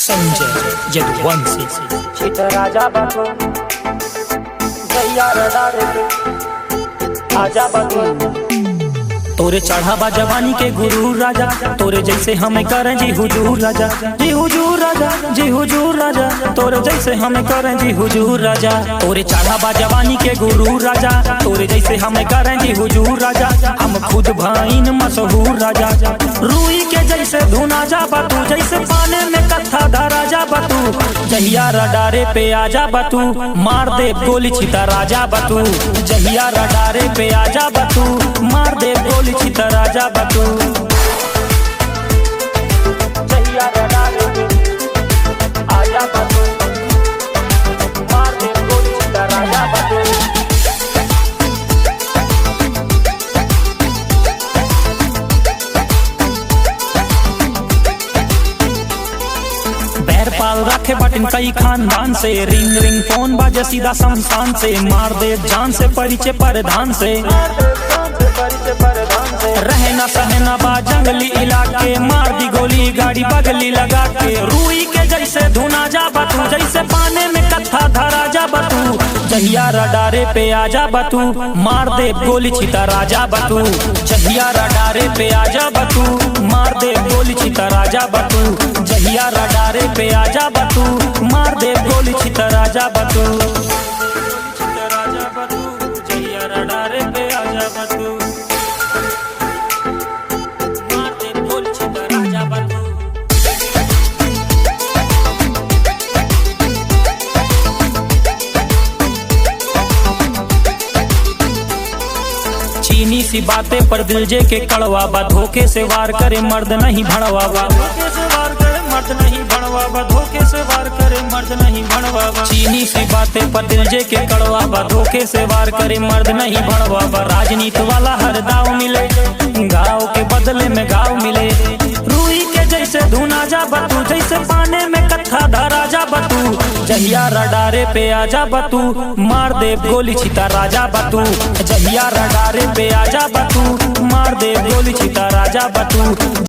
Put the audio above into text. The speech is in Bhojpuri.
संजय यदुवंशी। छिट राजा बाबू जैया रडारे आजा बाबू। तोरे चढ़ावा जवानी के गुरु राजा, तोरे जैसे हमें करें जी हुजूर राजा, जी हुजूर राजा, जी हुजूर राजा, तोरे जैसे हमें करें जी हुजूर राजा। तोरे चढ़ावा जवानी के गुरु राजा, तोरे जैसे हमें करें जी हुजूर राजा। हम खुद भाईन मशहूर राजा, रूई के जैसे धुना जा बतू, जैसे पाने में कत्था धरा जा बतू। जहिया रडारे पे आजा बतू, मार दे गोली छिता राजा बतू। जहिया रडारे पे आजा बतू, मार दे गोली छिता राजा बतू। जैया रडारे आजा बाबू, मार दे गोली छिटा राजा बाबू। बैर पाल रखे बटन कई खानदान से, रिंग रिंग फोन बाजे सीधा शमशान से। मार दे जान से परिचय परधान से, रहे ना सहे ना बा जंगली इलाके। मार दी गोली गाड़ी बगली लगा के, रूई के जैसे धुना जा बतू, जैसे पाने में कत्था धरा जा बतू। जहिया रडारे पे आजा बतू, मार दे गोली छिता राजा बतू। जहिया रडारे पे आजा बतू, मार दे गोली छिता राजा बतू। जहिया रडारे पे आजा बतू, मार दे गोली छिता राजा बतू। जहिया रडारे पे आजा बतू, मार दे गोली छिता राजा बतू। चीनी सी बातें पर दिल जे के कड़वा बा, धोखे से वार करे मर्द नहीं भड़वा बा। धोखे से वार करे मर्द नहीं भड़वा बा, धोखे से वार करे मर्द नहीं भड़वा बा। चीनी सी बातें पर दिल जे के कड़वा बा, धोखे से वार करे मर्द नहीं भड़वा बा। राजनीति वाला हर दाव मिले, गाँव के बदले में गाँव मिले। रूई के जैसे धुना जा बतू, जैसे पाने में कत्था धरा जा बतू। जहिया रडारे पे आजा बतू, मार दे गोली छिता राजा बतू। जहिया रडारे पे आजा बतू, मार दे गोली छिता राजा बतू।